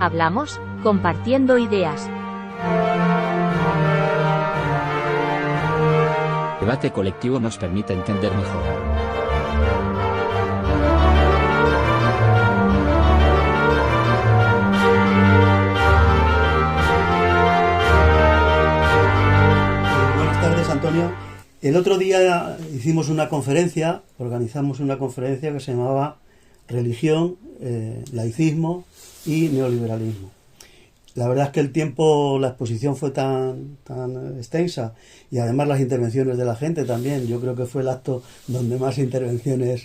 Hablamos, compartiendo ideas. Debate colectivo nos permite entender mejor. Buenas tardes, Antonio. El otro día hicimos una conferencia, organizamos una conferencia que se llamaba Religión, laicismo y neoliberalismo. La verdad es que la exposición fue tan extensa, y además las intervenciones de la gente también. Yo creo que fue el acto donde más intervenciones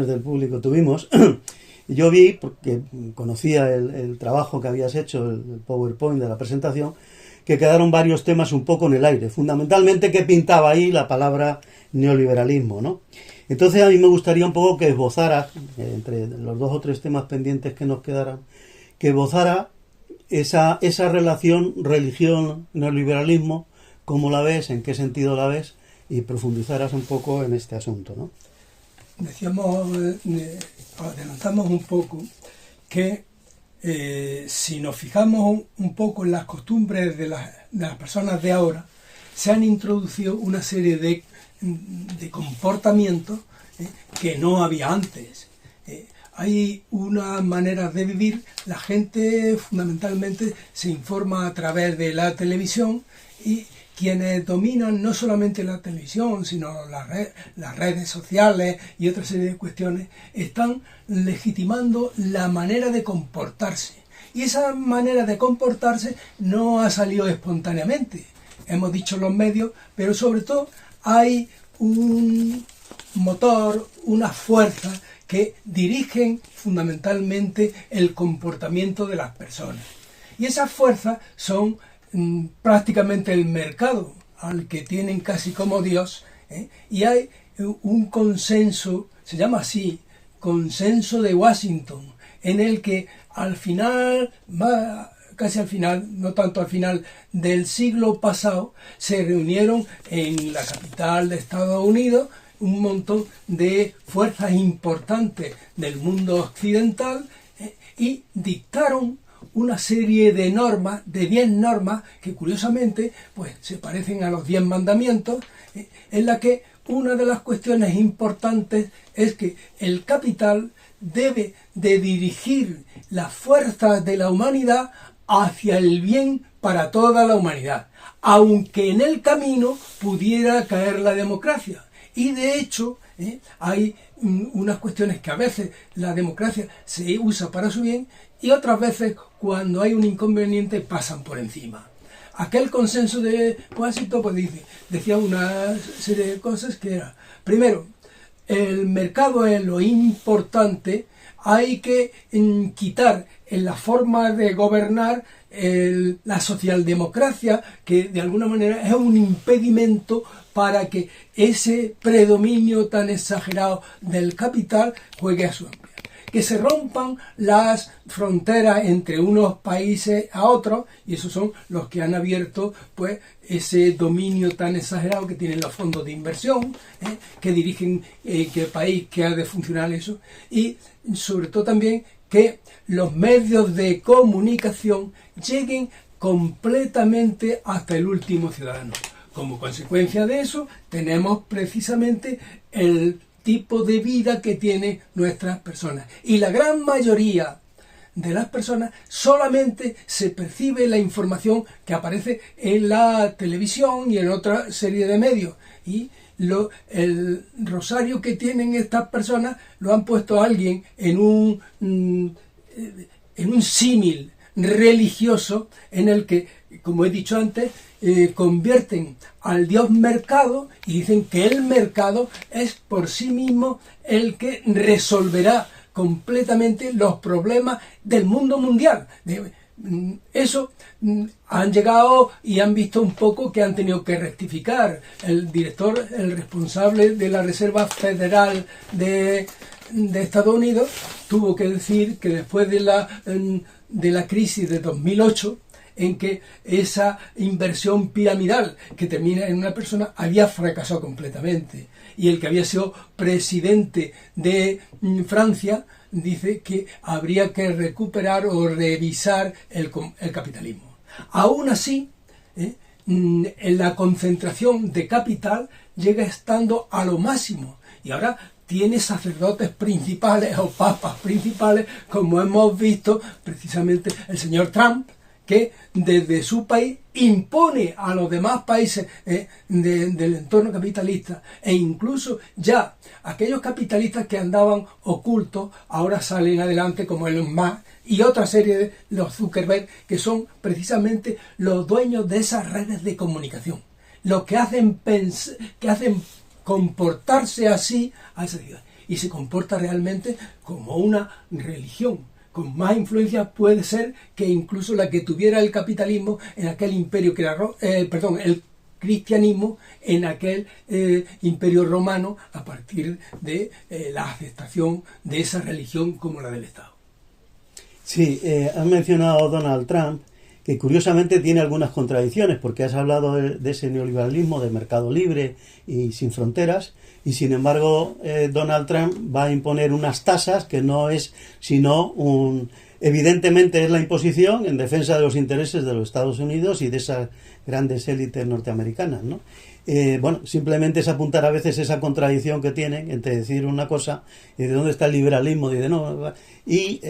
del público tuvimos. Yo vi, porque conocía el trabajo que habías hecho, el PowerPoint de la presentación, que quedaron varios temas un poco en el aire. Fundamentalmente, que pintaba ahí la palabra neoliberalismo, ¿no? Entonces a mí me gustaría un poco que esbozara, entre los 2 o 3 temas pendientes que nos quedaran, que esbozara esa relación religión-neoliberalismo, cómo la ves, en qué sentido la ves, y profundizaras un poco en este asunto, ¿no? Adelantamos un poco que si nos fijamos un poco en las costumbres de las personas de ahora, se han introducido una serie de comportamientos que no había antes. Hay una manera de vivir. La gente fundamentalmente se informa a través de la televisión, y quienes dominan no solamente la televisión, sino las redes sociales y otra serie de cuestiones, están legitimando la manera de comportarse. Y esa manera de comportarse no ha salido espontáneamente. Hemos dicho los medios, pero sobre todo hay un motor, una fuerza que dirigen fundamentalmente el comportamiento de las personas. Y esas fuerzas son prácticamente el mercado, al que tienen casi como Dios, y hay un consenso, se llama así, consenso de Washington, en el que al final, casi al final, no tanto al final del siglo pasado, se reunieron en la capital de Estados Unidos un montón de fuerzas importantes del mundo occidental, y dictaron una serie de normas, de 10 normas, que curiosamente pues se parecen a los 10 mandamientos, en la que una de las cuestiones importantes es que el capital debe de dirigir las fuerzas de la humanidad hacia el bien para toda la humanidad, aunque en el camino pudiera caer la democracia. Y de hecho, hay unas cuestiones que a veces la democracia se usa para su bien, y otras veces, cuando hay un inconveniente, pasan por encima. Aquel consenso de Washington pues decía una serie de cosas que era: primero, el mercado es lo importante, hay que quitar en la forma de gobernar la socialdemocracia, que de alguna manera es un impedimento para que ese predominio tan exagerado del capital juegue a su amplio. Que se rompan las fronteras entre unos países a otros, y esos son los que han abierto pues ese dominio tan exagerado que tienen los fondos de inversión, que dirigen qué país, que ha de funcionar eso, y sobre todo también que los medios de comunicación lleguen completamente hasta el último ciudadano. Como consecuencia de eso, tenemos precisamente el tipo de vida que tienen nuestras personas. Y la gran mayoría de las personas solamente se percibe la información que aparece en la televisión y en otra serie de medios. Y el rosario que tienen estas personas lo han puesto a alguien en un símil religioso, en el que, como he dicho antes, convierten al Dios mercado, y dicen que el mercado es por sí mismo el que resolverá completamente los problemas del mundo mundial. Eso han llegado y han visto un poco que han tenido que rectificar. El director, el responsable de la Reserva Federal de Estados Unidos, tuvo que decir que después de la crisis de 2008, en que esa inversión piramidal que termina en una persona había fracasado completamente. y el que había sido presidente de Francia, dice que habría que recuperar o revisar el capitalismo. Aún así, en la concentración de capital llega estando a lo máximo, y ahora tiene sacerdotes principales o papas principales, como hemos visto precisamente el señor Trump, que desde su país impone a los demás países del entorno capitalista, e incluso ya aquellos capitalistas que andaban ocultos ahora salen adelante, como Elon Musk y otra serie de los Zuckerberg, que son precisamente los dueños de esas redes de comunicación, los que hacen comportarse así a esa ciudad, y se comporta realmente como una religión, con más influencia puede ser que incluso la que tuviera el capitalismo en aquel imperio que era el cristianismo en aquel imperio romano, a partir de la aceptación de esa religión como la del Estado. Sí, has mencionado a Donald Trump, que curiosamente tiene algunas contradicciones, porque has hablado de ese neoliberalismo de mercado libre y sin fronteras, y sin embargo Donald Trump va a imponer unas tasas que no es sino evidentemente es la imposición en defensa de los intereses de los Estados Unidos y de esas grandes élites norteamericanas, ¿no? Bueno, simplemente es apuntar a veces esa contradicción que tienen entre decir una cosa y de dónde está el liberalismo y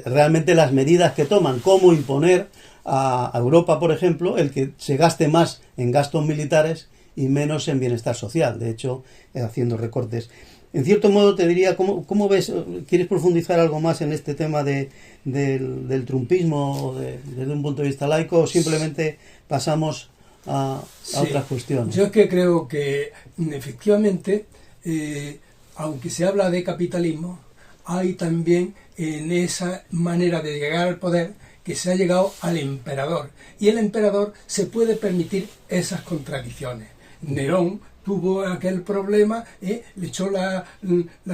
realmente las medidas que toman, cómo imponer a Europa, por ejemplo, el que se gaste más en gastos militares y menos en bienestar social, de hecho, haciendo recortes. En cierto modo te diría, ¿cómo ves? ¿Quieres profundizar algo más en este tema del trumpismo desde un punto de vista laico, o simplemente pasamos a otras cuestiones? Yo es que creo que efectivamente, aunque se habla de capitalismo, hay también en esa manera de llegar al poder que se ha llegado al emperador, y el emperador se puede permitir esas contradicciones. Nerón tuvo aquel problema, le echó la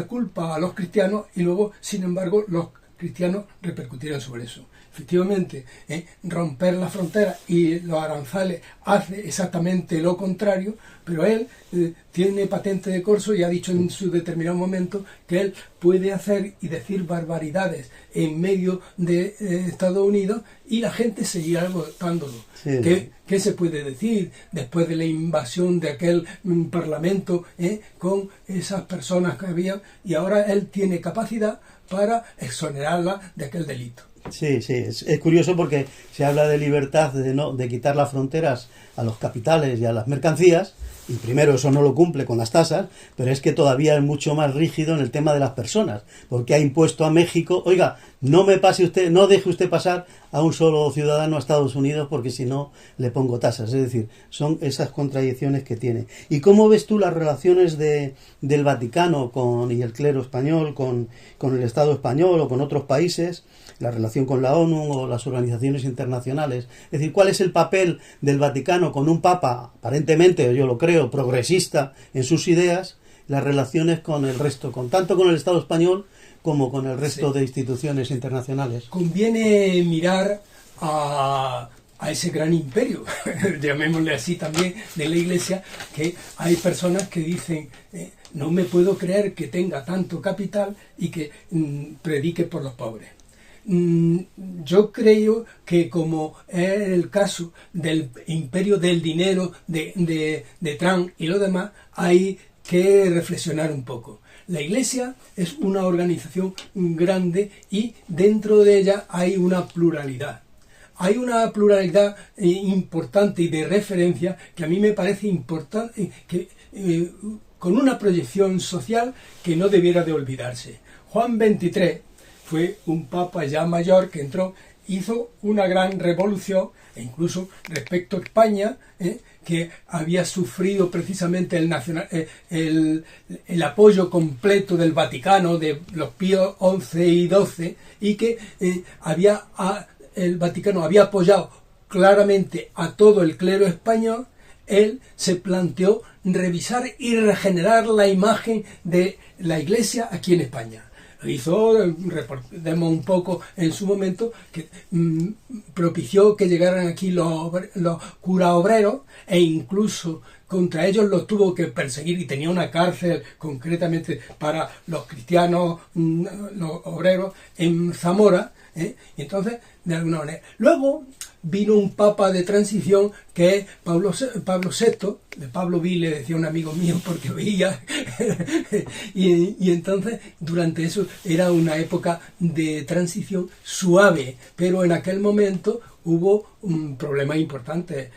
culpa a los cristianos, y luego, sin embargo, los cristianos repercutieron sobre eso. Efectivamente, romper la frontera y los aranceles hace exactamente lo contrario, pero él tiene patente de corso y ha dicho en su determinado momento que él puede hacer y decir barbaridades en medio de Estados Unidos y la gente seguirá votándolo. Sí. ¿Qué se puede decir después de la invasión de aquel parlamento con esas personas que había? Y ahora él tiene capacidad para exonerarla de aquel delito. Sí, es curioso porque se habla de libertad, de quitar las fronteras a los capitales y a las mercancías, y primero eso no lo cumple con las tasas, pero es que todavía es mucho más rígido en el tema de las personas, porque ha impuesto a México, oiga, no deje usted pasar a un solo ciudadano a Estados Unidos porque si no le pongo tasas. Es decir, son esas contradicciones que tiene. ¿Y cómo ves tú las relaciones del Vaticano y el clero español con el Estado español o con otros países, la relación con la ONU o las organizaciones internacionales? Es decir, ¿cuál es el papel del Vaticano con un papa, aparentemente, yo lo creo, progresista en sus ideas, las relaciones con el resto, tanto con el Estado español como con el resto de instituciones internacionales? Conviene mirar a ese gran imperio, llamémosle así también, de la Iglesia, que hay personas que dicen, no me puedo creer que tenga tanto capital y que predique por los pobres. Yo creo que, como es el caso del imperio del dinero de Trump y lo demás, hay que reflexionar un poco. La Iglesia es una organización grande y dentro de ella hay una pluralidad. Hay una pluralidad importante y de referencia que a mí me parece importante, con una proyección social que no debiera de olvidarse. Juan XXIII fue un papa ya mayor que entró, hizo una gran revolución, e incluso respecto a España, que había sufrido precisamente el apoyo completo del Vaticano, de los Píos XI y XII, y que el Vaticano había apoyado claramente a todo el clero español. Él se planteó revisar y regenerar la imagen de la Iglesia aquí en España. Lo hizo, recordemos un poco en su momento, que propició que llegaran aquí los curas obreros, e incluso contra ellos los tuvo que perseguir y tenía una cárcel concretamente para los cristianos, los obreros, en Zamora, y entonces, de alguna manera. Luego vino un papa de transición que es Pablo VI, de Pablo vi le decía un amigo mío porque veía, y entonces durante eso era una época de transición suave, pero en aquel momento hubo un problema importante.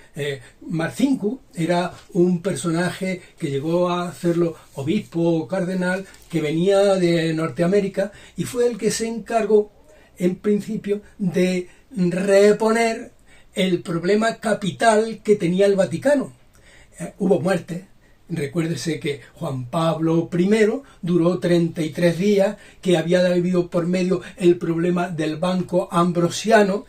Marcincu era un personaje que llegó a hacerlo obispo o cardenal, que venía de Norteamérica y fue el que se encargó en principio de reponer el problema capital que tenía el Vaticano. Hubo muertes. Recuérdese que Juan Pablo I duró 33 días, que había habido por medio el problema del Banco Ambrosiano,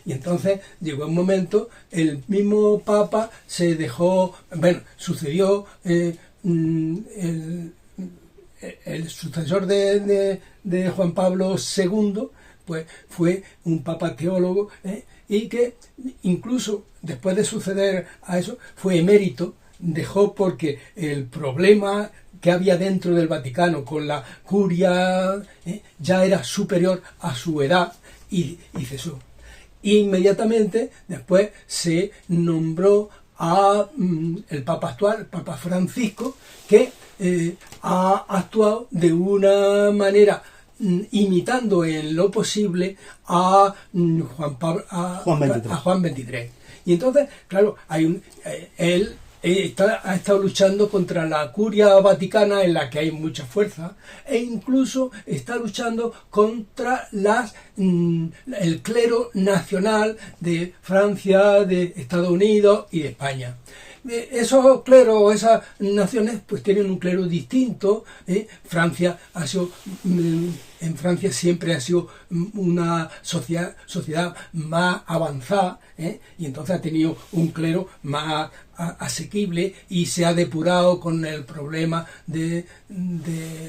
y entonces llegó un momento, el mismo Papa se dejó, bueno, sucedió el sucesor de Juan Pablo II, pues fue un papa teólogo, y que incluso después de suceder a eso fue emérito, dejó porque el problema que había dentro del Vaticano con la curia ya era superior a su edad y cesó. Inmediatamente después se nombró a el Papa actual, el Papa Francisco, que ha actuado de una manera imitando en lo posible a Juan XXIII. Y entonces, claro, él ha estado luchando contra la curia vaticana, en la que hay mucha fuerza, e incluso está luchando contra el clero nacional de Francia, de Estados Unidos y de España. Esos cleros, esas naciones, pues tienen un clero distinto. Francia en Francia siempre ha sido una sociedad más avanzada, y entonces ha tenido un clero más asequible y se ha depurado con el problema de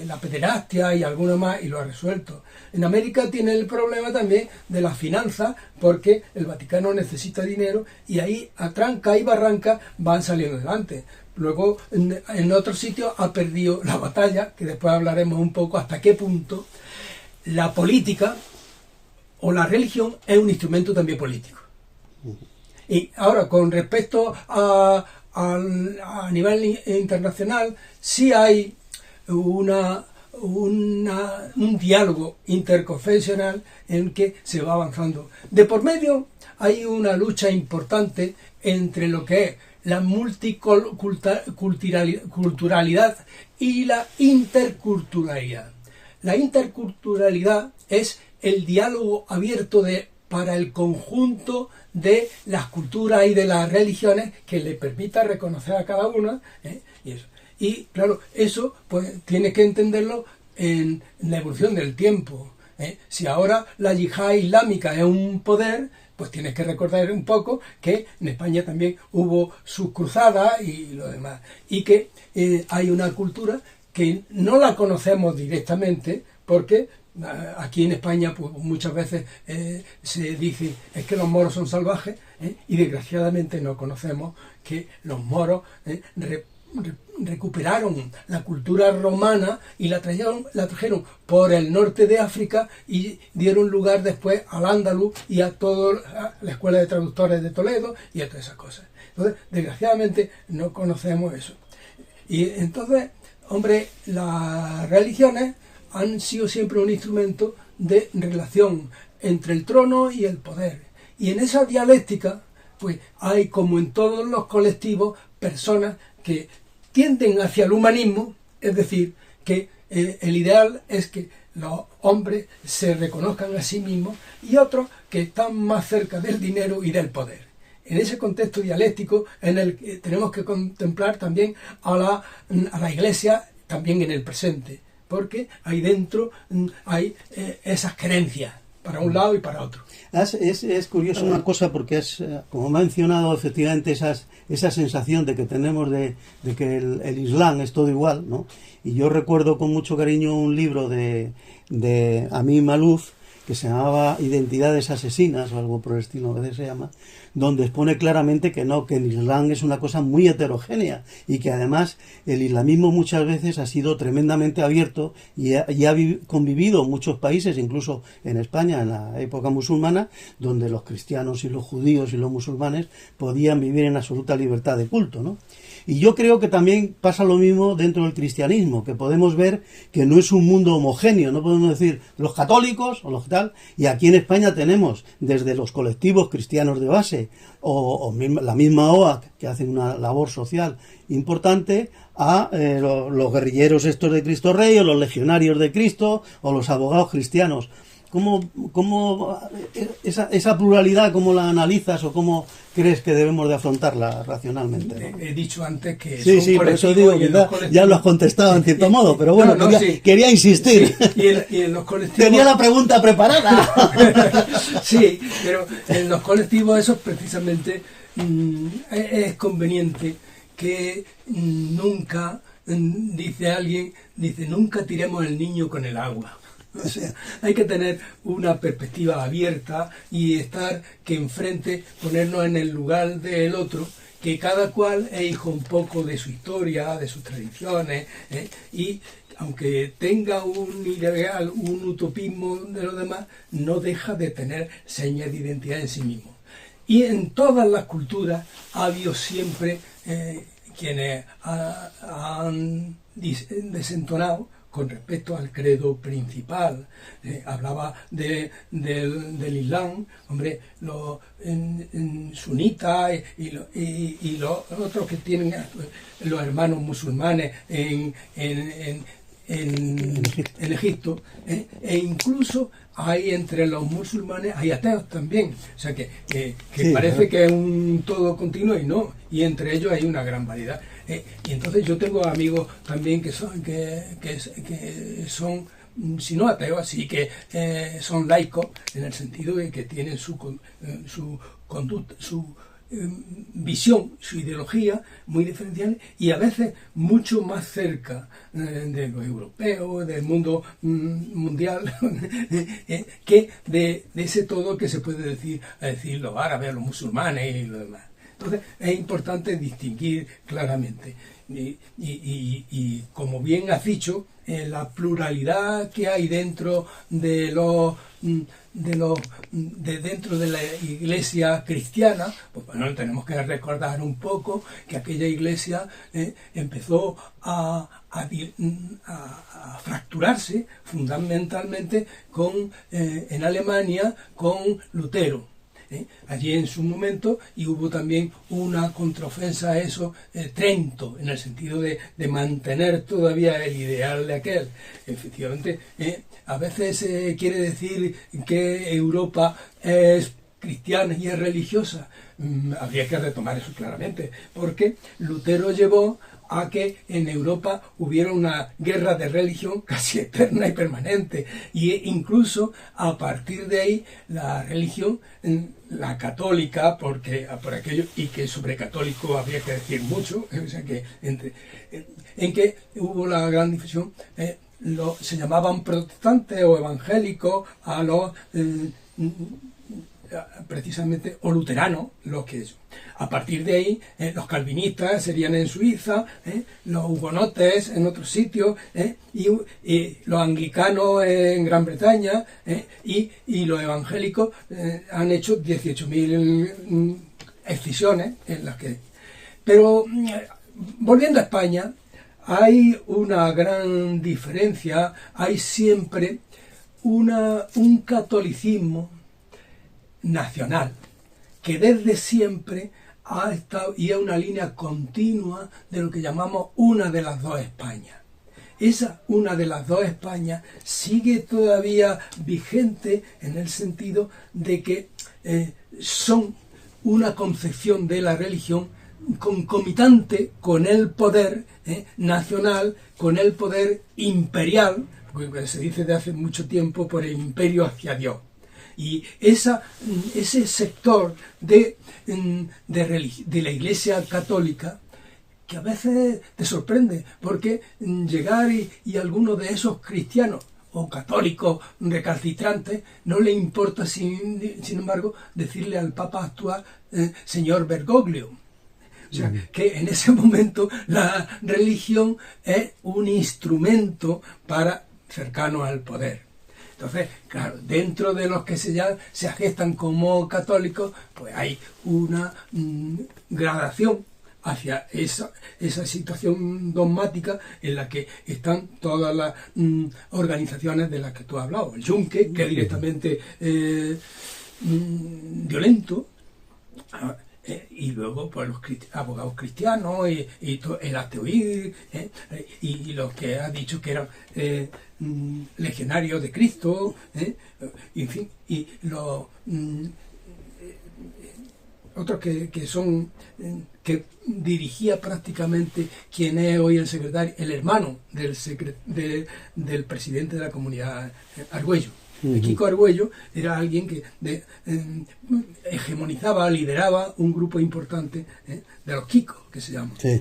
la pederastia y alguno más y lo ha resuelto. En América tiene el problema también de las finanzas, porque el Vaticano necesita dinero y ahí a tranca y barranca van saliendo adelante. Luego en otros sitios ha perdido la batalla, que después hablaremos un poco hasta qué punto la política o la religión es un instrumento también político. Y ahora, con respecto a nivel internacional, sí hay un diálogo interconfesional en que se va avanzando. De por medio hay una lucha importante entre lo que es la multiculturalidad y la interculturalidad. La interculturalidad es el diálogo abierto para el conjunto de las culturas y de las religiones, que le permita reconocer a cada una, y eso. Y claro, eso pues tiene que entenderlo en la evolución del tiempo. Si ahora la yihad islámica es un poder, pues tienes que recordar un poco que en España también hubo sus cruzadas y lo demás, y que hay una cultura que no la conocemos directamente, porque aquí en España pues muchas veces se dice es que los moros son salvajes, y desgraciadamente no conocemos que los moros recuperaron la cultura romana y la trajeron por el norte de África y dieron lugar después al andaluz y a toda la escuela de traductores de Toledo y a todas esas cosas. Entonces, desgraciadamente no conocemos eso. Y entonces, hombre, las religiones han sido siempre un instrumento de relación entre el trono y el poder. Y en esa dialéctica, pues hay, como en todos los colectivos, personas que tienden hacia el humanismo, es decir, que el ideal es que los hombres se reconozcan a sí mismos, y otros que están más cerca del dinero y del poder. En ese contexto dialéctico en el que tenemos que contemplar también a la Iglesia, también en el presente, porque ahí dentro hay esas creencias para un lado y para otro. Es curioso una cosa, porque es, como he mencionado, efectivamente esa sensación de que tenemos de que el Islam es todo igual, ¿no? Y yo recuerdo con mucho cariño un libro de Amin Maalouf, que se llamaba Identidades asesinas o algo por el estilo, a veces se llama, donde expone claramente que no, que el Islam es una cosa muy heterogénea y que además el islamismo muchas veces ha sido tremendamente abierto y ha convivido en muchos países, incluso en España en la época musulmana, donde los cristianos y los judíos y los musulmanes podían vivir en absoluta libertad de culto, ¿no? Y yo creo que también pasa lo mismo dentro del cristianismo, que podemos ver que no es un mundo homogéneo, no podemos decir los católicos o los tal, y aquí en España tenemos desde los colectivos cristianos de base o la misma OAC, que hacen una labor social importante, a los guerrilleros estos de Cristo Rey, o los legionarios de Cristo, o los abogados cristianos. ¿Cómo esa pluralidad, cómo la analizas o cómo crees que debemos de afrontarla racionalmente, ¿no? He dicho antes que sí, sí, por eso digo que ya lo has contestado en cierto modo, pero bueno, quería insistir. Sí, y en los colectivos... Tenía la pregunta preparada. Sí, pero en los colectivos eso precisamente es conveniente que nunca, dice alguien, nunca tiremos el niño con el agua. O sea, hay que tener una perspectiva abierta y estar que enfrente, ponernos en el lugar del otro, que cada cual es hijo un poco de su historia, de sus tradiciones, y aunque tenga un ideal, un utopismo de lo demás, no deja de tener señas de identidad en sí mismo. Y en todas las culturas ha habido siempre quienes han desentonado con respecto al credo principal. Hablaba del Islam, hombre, los sunitas y los otros que tienen los hermanos musulmanes en Egipto, e incluso hay entre los musulmanes, hay ateos también, o sea que sí, parece que es un todo continuo y no, y entre ellos hay una gran variedad. Y entonces yo tengo amigos también que son, si no ateos, así que son laicos, en el sentido de que tienen su conducta, su visión, su ideología muy diferencial y a veces mucho más cerca de los europeos, del mundo mundial, que de ese todo que se puede decir los árabes, los musulmanes y lo demás. Entonces es importante distinguir claramente y como bien has dicho, la pluralidad que hay dentro de dentro de la iglesia cristiana, pues bueno, tenemos que recordar un poco que aquella iglesia empezó a fracturarse fundamentalmente en Alemania con Lutero. Allí en su momento, y hubo también una contraofensa a eso, Trento, en el sentido de mantener todavía el ideal de aquel. Efectivamente, a veces se quiere decir que Europa es cristiana y es religiosa. Habría que retomar eso claramente, porque Lutero llevó a que en Europa hubiera una guerra de religión casi eterna y permanente, e incluso a partir de ahí la religión, la católica, por aquello, y que sobre católico habría que decir mucho, o sea que en que hubo la gran difusión, se llamaban protestantes o evangélicos a los precisamente, o luteranos, los que a partir de ahí los calvinistas serían en Suiza, los hugonotes en otros sitios, y los anglicanos en Gran Bretaña, y los evangélicos han hecho 18.000 excisiones en las que... Pero volviendo a España, hay una gran diferencia, hay siempre un catolicismo nacional, que desde siempre ha estado y es una línea continua de lo que llamamos una de las dos Españas. Esa una de las dos Españas sigue todavía vigente en el sentido de que son una concepción de la religión concomitante con el poder nacional, con el poder imperial, porque se dice de hace mucho tiempo por el imperio hacia Dios. Y ese sector de la Iglesia católica, que a veces te sorprende, porque llegar y algunos de esos cristianos o católicos recalcitrantes, no le importa, sin embargo, decirle al Papa actual, señor Bergoglio. O sea, que en ese momento la religión es un instrumento para cercano al poder. Entonces, claro, dentro de los que se gestan como católicos, pues hay una gradación hacia esa situación dogmática en la que están todas las organizaciones de las que tú has hablado. El Yunque, que es directamente violento, y luego pues los abogados cristianos y el ateuí, y los que ha dicho que eran legionarios de Cristo, en fin, y los otros que son que dirigía prácticamente quien es hoy el hermano del presidente de la comunidad, Argüello. Kiko Argüello era alguien que hegemonizaba, lideraba un grupo importante de los Kikos, que se llama. Sí.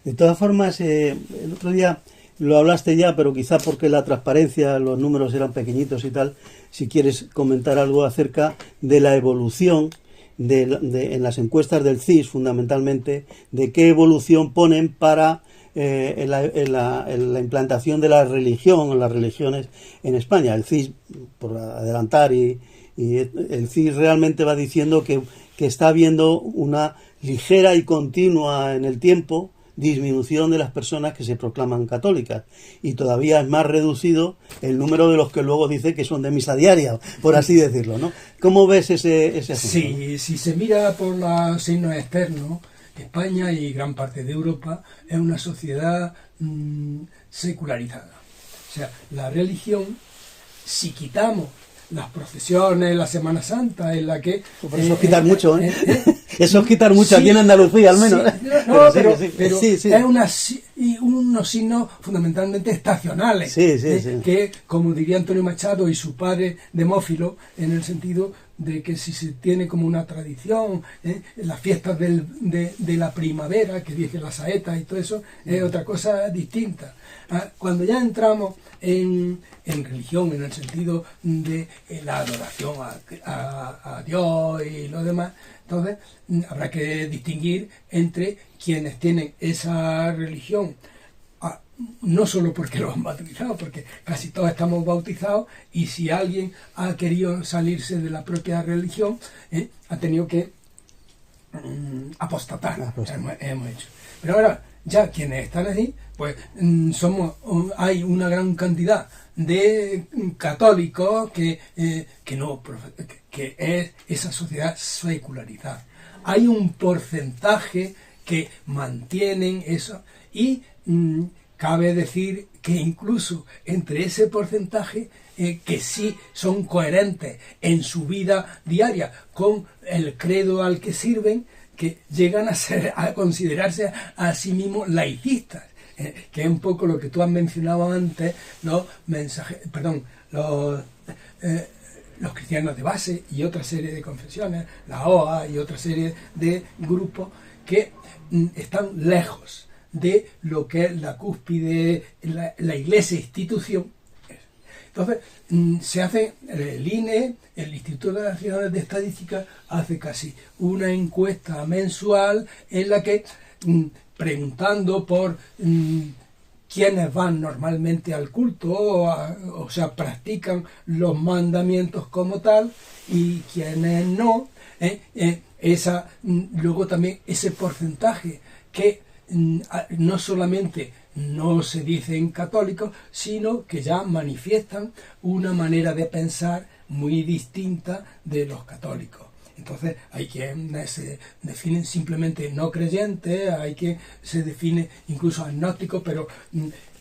De todas formas, el otro día lo hablaste ya, pero quizá porque la transparencia, los números eran pequeñitos y tal, si quieres comentar algo acerca de la evolución en las encuestas del CIS, fundamentalmente, de qué evolución ponen para en la implantación de la religión o las religiones en España. El CIS, por adelantar, y el CIS realmente va diciendo que está habiendo una ligera y continua en el tiempo disminución de las personas que se proclaman católicas, y todavía es más reducido el número de los que luego dice que son de misa diaria, por así decirlo, ¿no? ¿Cómo ves ese asunto? Sí, si se mira por los signos externos, España y gran parte de Europa es una sociedad secularizada. O sea, la religión, si quitamos las procesiones, la Semana Santa, en la que... Por eso es quitar mucho, ¿eh? Eso es quitar mucho, sí, aquí en Andalucía, al menos. Sí, pero sí. Es unos signos fundamentalmente estacionales, que, como diría Antonio Machado y su padre Demófilo, en el sentido de que si se tiene como una tradición, las fiestas de la primavera, que dice la saeta y todo eso, es otra cosa distinta. Cuando ya entramos en religión, en el sentido de la adoración a Dios y lo demás, entonces habrá que distinguir entre quienes tienen esa religión, no solo porque lo han bautizado, porque casi todos estamos bautizados, y si alguien ha querido salirse de la propia religión, ha tenido que apostatar. Hemos hecho. Pero ahora, ya quienes están allí, pues hay una gran cantidad de católicos que es esa sociedad secularizada. Hay un porcentaje que mantienen eso, y cabe decir que incluso entre ese porcentaje que sí son coherentes en su vida diaria con el credo al que sirven, que llegan a considerarse a sí mismos laicistas, que es un poco lo que tú has mencionado antes, los cristianos de base y otra serie de confesiones, la OA y otra serie de grupos que están lejos de lo que es la cúspide, la iglesia institución. Entonces, se hace el INE, el Instituto Nacional de Estadística, hace casi una encuesta mensual en la que, preguntando por quienes van normalmente al culto, o sea, practican los mandamientos como tal, y quienes no, luego también ese porcentaje que no solamente no se dicen católicos, sino que ya manifiestan una manera de pensar muy distinta de los católicos. Entonces hay quienes se definen simplemente no creyentes, hay quien se define incluso agnósticos, pero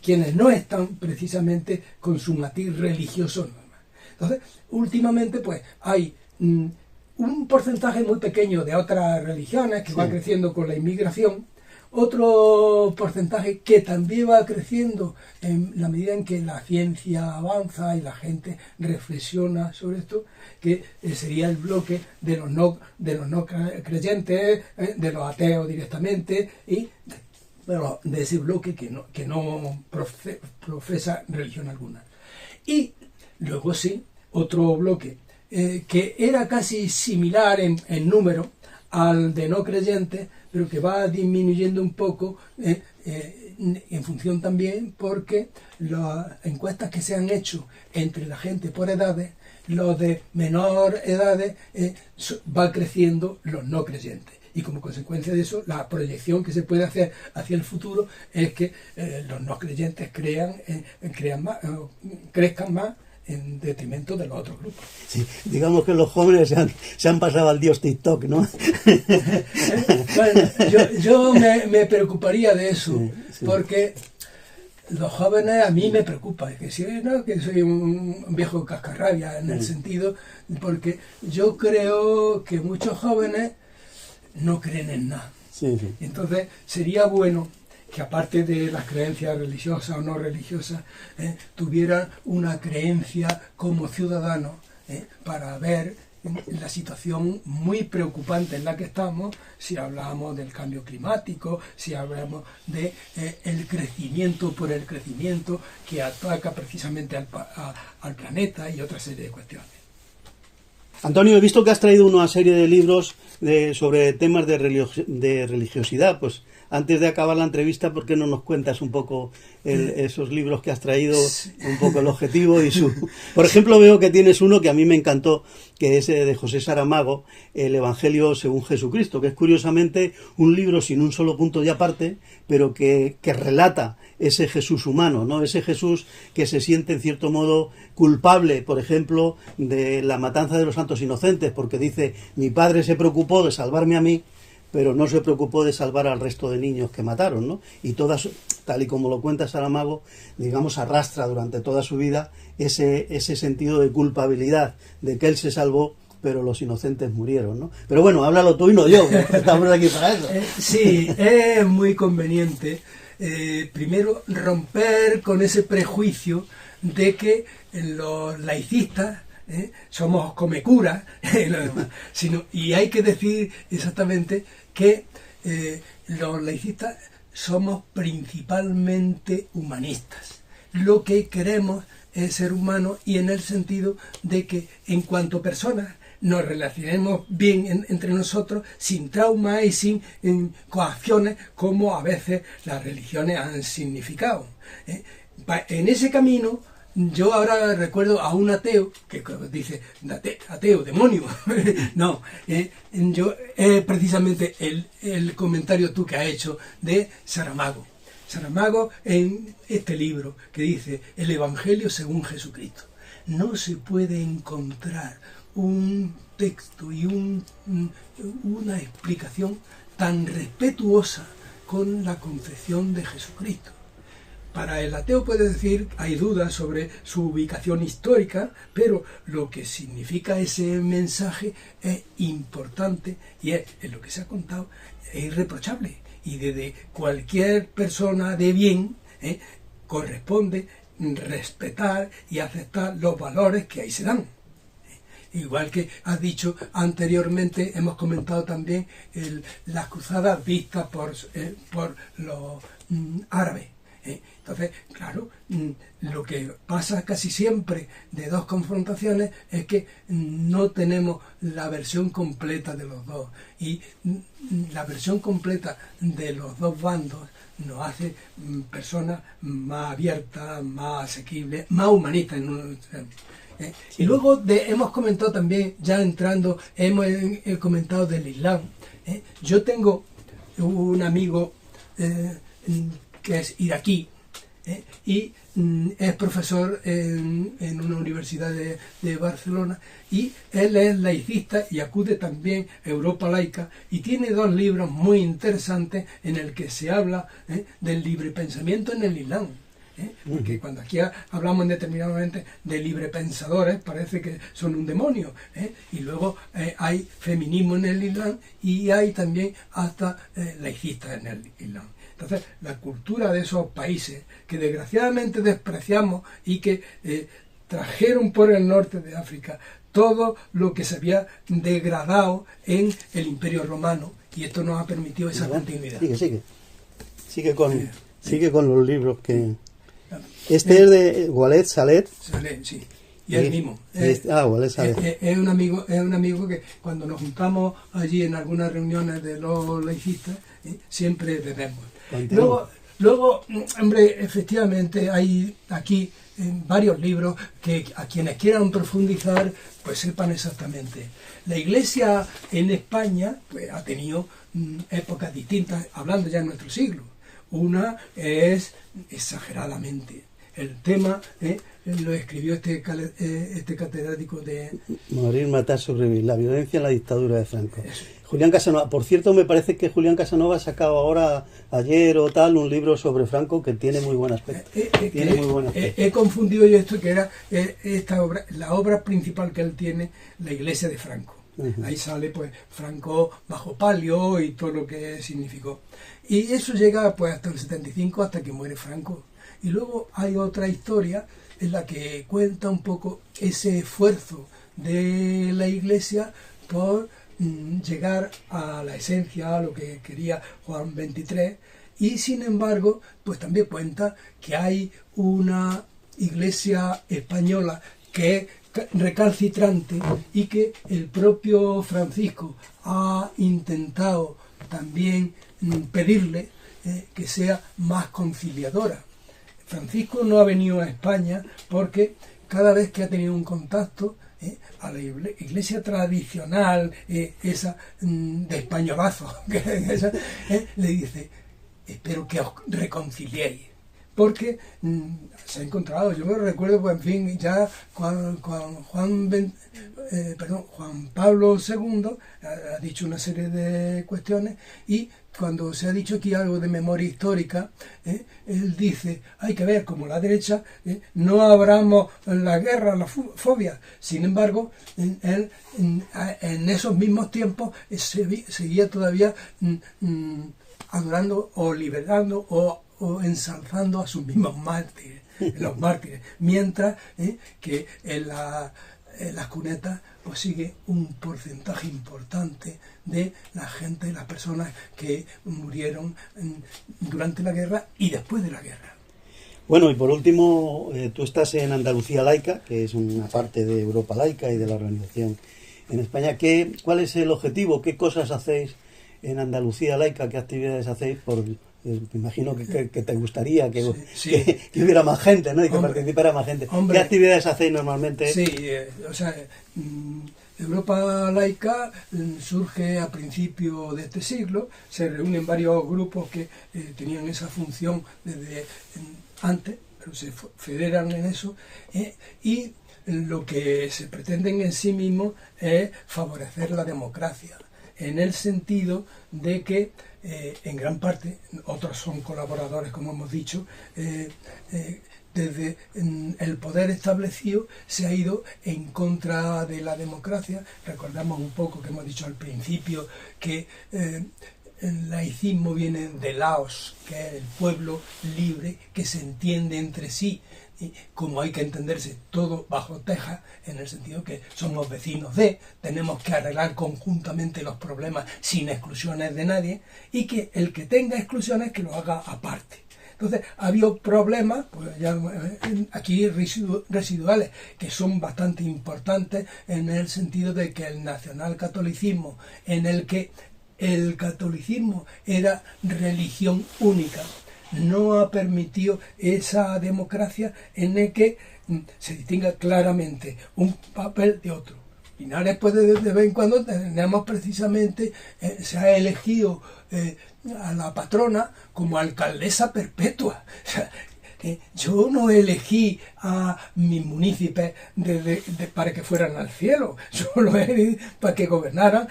quienes no están precisamente con su matiz religioso normal. Entonces, últimamente pues hay un porcentaje muy pequeño de otras religiones que va creciendo con la inmigración. Otro porcentaje que también va creciendo en la medida en que la ciencia avanza y la gente reflexiona sobre esto, que sería el bloque de los no creyentes, de los ateos directamente, y de ese bloque que no profesa religión alguna. Y luego sí, otro bloque que era casi similar en número al de no creyentes, pero que va disminuyendo un poco en función también porque las encuestas que se han hecho entre la gente por edades, los de menor edades, va creciendo los no creyentes. Y como consecuencia de eso, la proyección que se puede hacer hacia el futuro es que los no creyentes crezcan más en detrimento de los otros grupos. Sí, digamos que los jóvenes se han pasado al dios TikTok, ¿no? Bueno, yo me preocuparía de eso, sí. Porque los jóvenes a mí me preocupa, que soy un viejo cascarrabia en el sentido, porque yo creo que muchos jóvenes no creen en nada. Sí, sí. Entonces sería bueno que aparte de las creencias religiosas o no religiosas, tuvieran una creencia como ciudadanos para ver la situación muy preocupante en la que estamos, si hablamos del cambio climático, si hablamos de el crecimiento por el crecimiento que ataca precisamente al planeta y otra serie de cuestiones. Antonio, he visto que has traído una serie de libros sobre temas de religiosidad. Pues antes de acabar la entrevista, ¿por qué no nos cuentas un poco esos libros que has traído, un poco el objetivo y su... Por ejemplo, veo que tienes uno que a mí me encantó, que es de José Saramago, El Evangelio según Jesucristo, que es curiosamente un libro sin un solo punto de aparte, pero que relata ese Jesús humano, ¿no? Ese Jesús que se siente en cierto modo culpable, por ejemplo, de la matanza de los santos inocentes, porque dice, mi padre se preocupó de salvarme a mí, pero no se preocupó de salvar al resto de niños que mataron, ¿no? Y todas, tal y como lo cuenta Saramago, digamos, arrastra durante toda su vida ese sentido de culpabilidad, de que él se salvó, pero los inocentes murieron, ¿no? Pero bueno, háblalo tú y no yo, estamos aquí para eso. Sí, es muy conveniente, primero, romper con ese prejuicio de que los laicistas somos comecuras y hay que decir exactamente que los laicistas somos principalmente humanistas. Lo que queremos es ser humanos y en el sentido de que en cuanto personas nos relacionemos bien entre nosotros, sin trauma y sin coacciones como a veces las religiones han significado. En ese camino, yo ahora recuerdo a un ateo que dice, ateo, demonio. No, precisamente el comentario tú que has hecho de Saramago. Saramago en este libro que dice El Evangelio según Jesucristo. No se puede encontrar un texto y una explicación tan respetuosa con la concepción de Jesucristo. Para el ateo puede decir, hay dudas sobre su ubicación histórica, pero lo que significa ese mensaje es importante y es, en lo que se ha contado, es irreprochable. Y desde cualquier persona de bien corresponde respetar y aceptar los valores que ahí se dan. Igual que has dicho anteriormente, hemos comentado también las cruzadas vistas por los árabes. Entonces, claro, lo que pasa casi siempre de dos confrontaciones es que no tenemos la versión completa de los dos. Y la versión completa de los dos bandos nos hace personas más abiertas, más asequibles, más humanistas. Y luego hemos comentado también, ya entrando, hemos comentado del Islam. Yo tengo un amigo que es iraquí y es profesor en una universidad de Barcelona y él es laicista y acude también a Europa Laica y tiene dos libros muy interesantes en el que se habla del libre pensamiento en el Islam. Porque cuando aquí hablamos determinadamente de librepensadores parece que son un demonio, y luego hay feminismo en el Islam y hay también hasta laicistas en el Islam. Entonces la cultura de esos países que desgraciadamente despreciamos y que trajeron por el norte de África todo lo que se había degradado en el Imperio Romano y esto nos ha permitido esa continuidad. Sigue con los libros que Este es de Walid Salet. Salet, sí. Y el mismo. Walid Salet. Es un amigo que cuando nos juntamos allí en algunas reuniones de los laicistas, siempre bebemos. Luego, hombre, efectivamente hay aquí varios libros que a quienes quieran profundizar, pues sepan exactamente. La Iglesia en España pues ha tenido épocas distintas, hablando ya en nuestro siglo. Una es exageradamente. El tema lo escribió este catedrático de... Morir, matar, sobrevivir. La violencia en la dictadura de Franco. Julián Casanova. Por cierto, me parece que Julián Casanova ha sacado ahora, ayer o tal, un libro sobre Franco que tiene muy buen aspecto. He confundido yo esto, que era esta obra, la obra principal que él tiene, La Iglesia de Franco. Uh-huh. Ahí sale pues Franco bajo palio y todo lo que significó. Y eso llega pues hasta el 75, hasta que muere Franco. Y luego hay otra historia en la que cuenta un poco ese esfuerzo de la Iglesia por llegar a la esencia, a lo que quería Juan XXIII, y sin embargo, pues también cuenta que hay una Iglesia española que es recalcitrante y que el propio Francisco ha intentado también pedirle que sea más conciliadora. Francisco no ha venido a España porque cada vez que ha tenido un contacto a la iglesia tradicional, esa de españolazo, le dice, espero que os reconciliéis. Porque se ha encontrado, yo me recuerdo, pues en fin, ya Juan Pablo II ha dicho una serie de cuestiones, y cuando se ha dicho aquí algo de memoria histórica, él dice, hay que ver como la derecha no abramos la guerra, la fobia. Sin embargo, él en esos mismos tiempos seguía todavía adorando o liberando o ensalzando a sus mismos mártires, los mártires, mientras que en las cunetas pues sigue un porcentaje importante de la gente, las personas que murieron durante la guerra y después de la guerra. Bueno, y por último, tú estás en Andalucía Laica, que es una parte de Europa Laica y de la organización en España. ¿Cuál es el objetivo? ¿Qué cosas hacéis en Andalucía Laica? ¿Qué actividades hacéis? Me imagino que te gustaría que hubiera más gente, ¿no? Y que participara más gente. ¿Qué actividades hacéis normalmente? Sí, Europa Laica surge a principios de este siglo. Se reúnen varios grupos que tenían esa función desde antes, pero se federan en eso, y lo que se pretenden en sí mismos es favorecer la democracia, en el sentido de que en gran parte, otros son colaboradores, como hemos dicho, desde el poder establecido se ha ido en contra de la democracia. Recordamos un poco que hemos dicho al principio que el laicismo viene de Laos, que es el pueblo libre que se entiende entre sí, y como hay que entenderse todo bajo teja, en el sentido que somos vecinos tenemos que arreglar conjuntamente los problemas sin exclusiones de nadie, y que el que tenga exclusiones que lo haga aparte. Entonces ha habido problemas, pues ya aquí residuales, que son bastante importantes, en el sentido de que el nacionalcatolicismo, en el que el catolicismo era religión única, no ha permitido esa democracia en el que se distinga claramente un papel de otro. Linares, pues de vez en cuando tenemos precisamente, se ha elegido a la patrona como alcaldesa perpetua. O sea, yo no elegí a mis municipios para que fueran al cielo, yo lo elegí para que gobernaran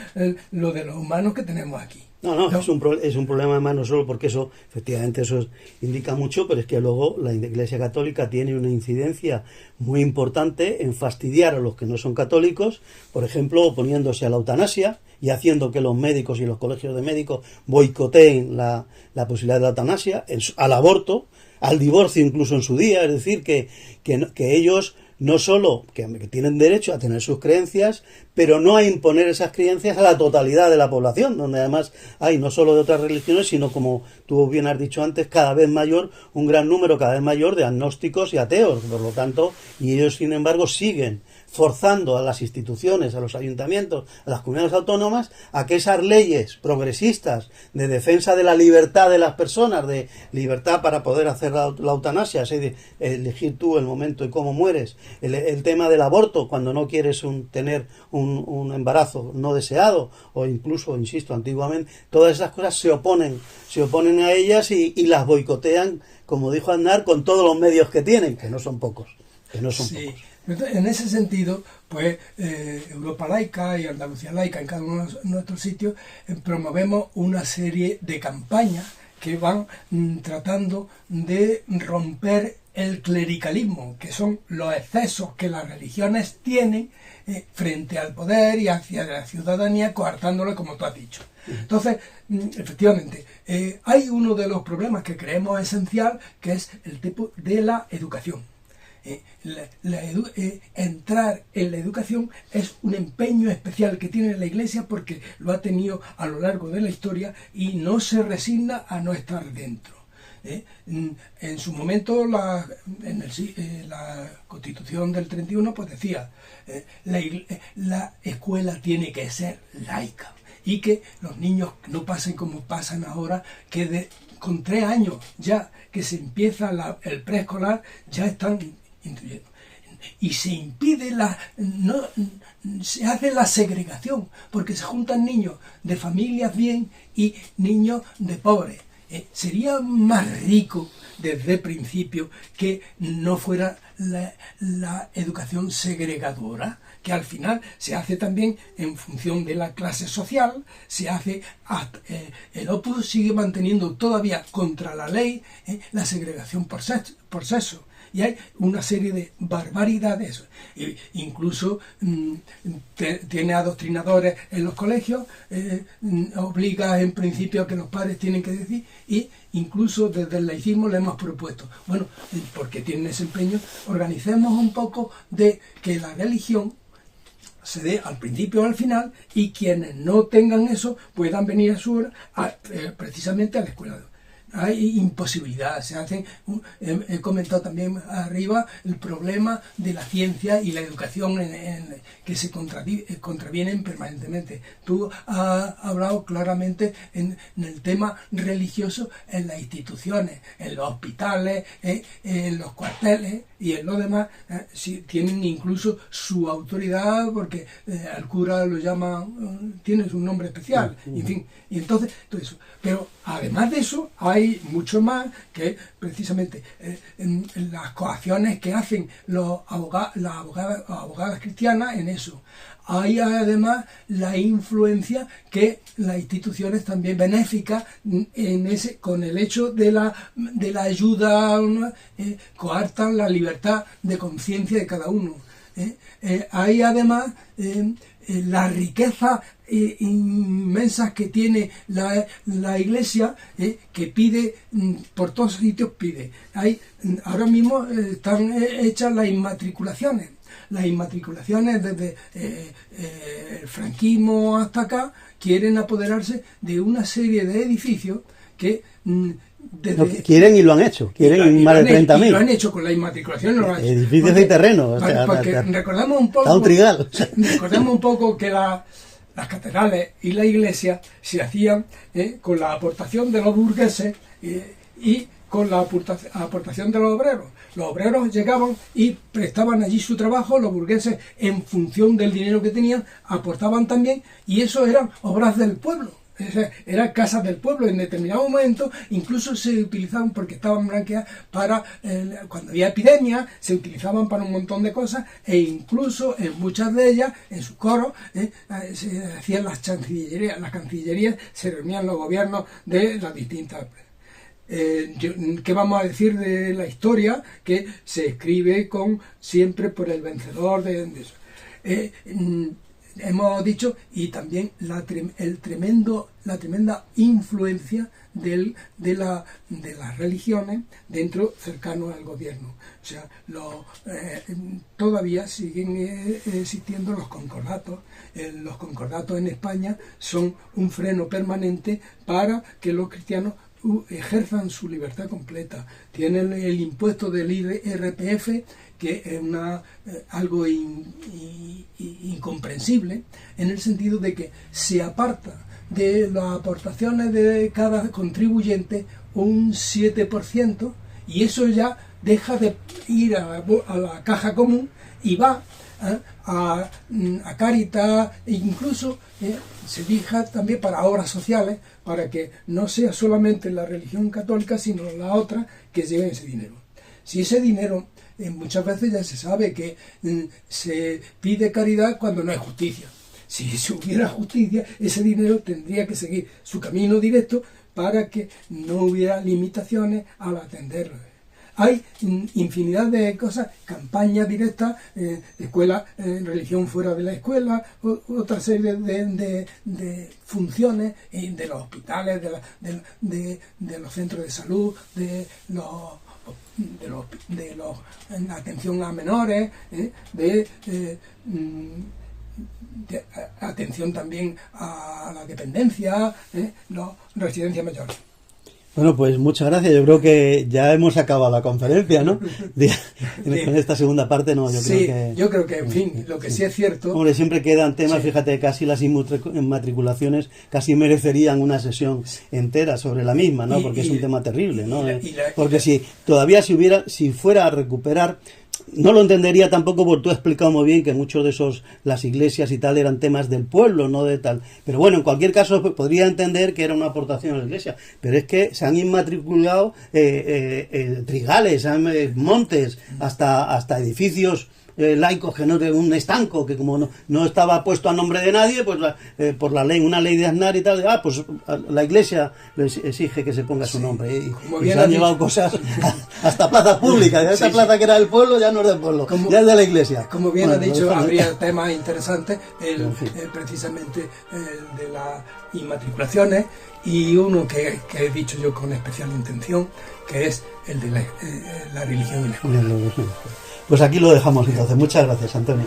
lo de los humanos que tenemos aquí. No. Es un problema además no solo porque eso, efectivamente eso indica mucho, pero es que luego la Iglesia Católica tiene una incidencia muy importante en fastidiar a los que no son católicos, por ejemplo, oponiéndose a la eutanasia y haciendo que los médicos y los colegios de médicos boicoteen la posibilidad de la eutanasia, al aborto, al divorcio incluso en su día, es decir, que ellos no solo que tienen derecho a tener sus creencias, pero no a imponer esas creencias a la totalidad de la población, donde además hay no solo de otras religiones, sino, como tú bien has dicho antes, cada vez mayor, un gran número cada vez mayor de agnósticos y ateos, por lo tanto, y ellos sin embargo siguen forzando a las instituciones, a los ayuntamientos, a las comunidades autónomas, a que esas leyes progresistas de defensa de la libertad de las personas, de libertad para poder hacer la eutanasia, es decir, elegir tú el momento y cómo mueres, el tema del aborto cuando no quieres tener un embarazo no deseado, o incluso, insisto, antiguamente, todas esas cosas se oponen a ellas y las boicotean, como dijo Aznar, con todos los medios que tienen, que no son pocos. Sí. En ese sentido, pues Europa Laica y Andalucía Laica, en cada uno de nuestros sitios, promovemos una serie de campañas que van tratando de romper el clericalismo, que son los excesos que las religiones tienen frente al poder y hacia la ciudadanía, coartándole, como tú has dicho. Entonces, efectivamente, hay uno de los problemas que creemos esencial, que es el tipo de la educación. Entrar en la educación es un empeño especial que tiene la Iglesia, porque lo ha tenido a lo largo de la historia y no se resigna a no estar dentro. En su momento, la Constitución del 31 pues decía la escuela tiene que ser laica, y que los niños no pasen como pasan ahora, que con 3 años ya que se empieza el preescolar ya están instruyendo. Y se impide se hace la segregación, porque se juntan niños de familias bien y niños de pobres. Sería más rico desde el principio que no fuera la educación segregadora, que al final se hace también en función de la clase social, se hace el Opus sigue manteniendo todavía contra la ley la segregación por sexo. Y hay una serie de barbaridades, incluso tiene adoctrinadores en los colegios, obliga en principio a que los padres tienen que decir, y incluso desde el laicismo le hemos propuesto, bueno, porque tienen ese empeño, organicemos un poco de que la religión se dé al principio o al final, y quienes no tengan eso puedan venir a su hora precisamente a la escuela. Hay imposibilidad, he comentado también arriba el problema de la ciencia y la educación que se contravienen permanentemente. Tú has hablado claramente en el tema religioso en las instituciones, en los hospitales, en los cuarteles y en lo demás, tienen incluso su autoridad, porque al cura lo llaman, tiene su nombre especial, en fin, y entonces todo eso. Pero además de eso hay mucho más, que precisamente las coacciones que hacen las abogadas cristianas en eso. Hay además la influencia que las instituciones también benéficas con el hecho de la ayuda, coartan la libertad de conciencia de cada uno. Hay además la riqueza inmensas que tiene la Iglesia, que pide por todos sitios, pide. Ahora mismo están hechas las inmatriculaciones desde el franquismo hasta acá, quieren apoderarse de una serie de edificios que quieren y lo han hecho, más de 30.000. Y lo han hecho con la inmatriculación. Edificios de terreno. Porque recordamos un poco que las catedrales y la iglesia se hacían con la aportación de los burgueses y con la aportación de los obreros. Los obreros llegaban y prestaban allí su trabajo, los burgueses, en función del dinero que tenían, aportaban también, y eso eran obras del pueblo. Eran casas del pueblo. En determinado momento incluso se utilizaban, porque estaban blanqueadas, para cuando había epidemia, se utilizaban para un montón de cosas, e incluso en muchas de ellas, en sus coros, se hacían las cancillerías, se reunían los gobiernos de las distintas. ¿Qué vamos a decir de la historia? Que se escribe siempre por el vencedor de eso. hemos dicho, y también la tremenda influencia de las religiones dentro, cercano al gobierno. O sea, todavía siguen existiendo los concordatos. Los concordatos en España son un freno permanente para que los cristianos ejerzan su libertad completa. Tienen el impuesto del IRPF, que es algo incomprensible, en el sentido de que se aparta de las aportaciones de cada contribuyente un 7%, y eso ya deja de ir a la caja común y va a Cáritas, e incluso se fija también para obras sociales, para que no sea solamente la religión católica, sino la otra que lleven ese dinero. Si ese dinero, muchas veces ya se sabe que se pide caridad cuando no hay justicia. Si hubiera justicia, ese dinero tendría que seguir su camino directo para que no hubiera limitaciones al atenderlo. Hay infinidad de cosas, campañas directas, escuela, religión fuera de la escuela, otra serie de funciones de los hospitales, de los centros de salud, de la atención a menores, de atención también a la dependencia, residencias mayores. Bueno, pues muchas gracias. Yo creo que ya hemos acabado la conferencia, ¿no? Con esta segunda parte, no, yo creo que, en fin, lo que sí es cierto... Hombre, siempre quedan temas, fíjate, casi las inmatriculaciones casi merecerían una sesión entera sobre la misma, ¿no? Porque es un tema terrible, ¿no? Porque si fuera a recuperar... No lo entendería tampoco, porque tú has explicado muy bien que muchos de esos, las iglesias y tal, eran temas del pueblo, no de tal. Pero bueno, en cualquier caso podría entender que era una aportación a la iglesia. Pero es que se han inmatriculado trigales, montes, hasta edificios laicos, que no de un estanco, que como no estaba puesto a nombre de nadie, pues por la ley, una ley de Aznar y tal, pues la iglesia les exige que se ponga su nombre. Y se han llevado cosas hasta plazas públicas. Esta plaza que era del pueblo ya no es del pueblo, ya es de la iglesia. Como bien ha dicho, habría temas interesantes, precisamente el de las inmatriculaciones, y uno que he dicho yo con especial intención, que es el de la religión y la escuela. Pues aquí lo dejamos entonces. Muchas gracias, Antonio.